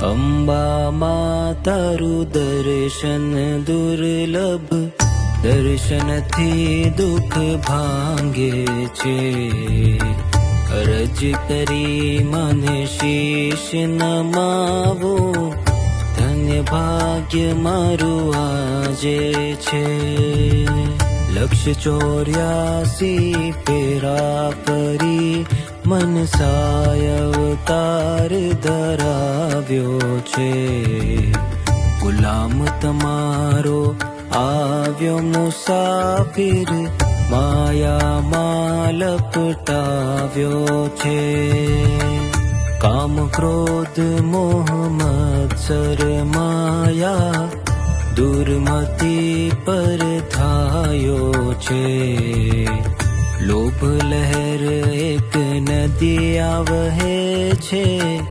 અંબા માં તારું દર્શન દુર્લભ, દર્શનથી દુઃખ ભાંગે છે. અરજ કરી મને શીશ નમાવો, ધન્ય ભાગ્ય મારું આજે છે. 184 પેરા ફરી મનસાય અવતાર ધરાવ્યો છે. ગુલામ તમારો આવ્યો મુસાફિર, માયામાં લપટાવ્યો છે. કામ ક્રોધ મોહ મત્સર માયા, દુર્મતી પર થાયો છે. લોભ લહેર એક નદી આવહે છે,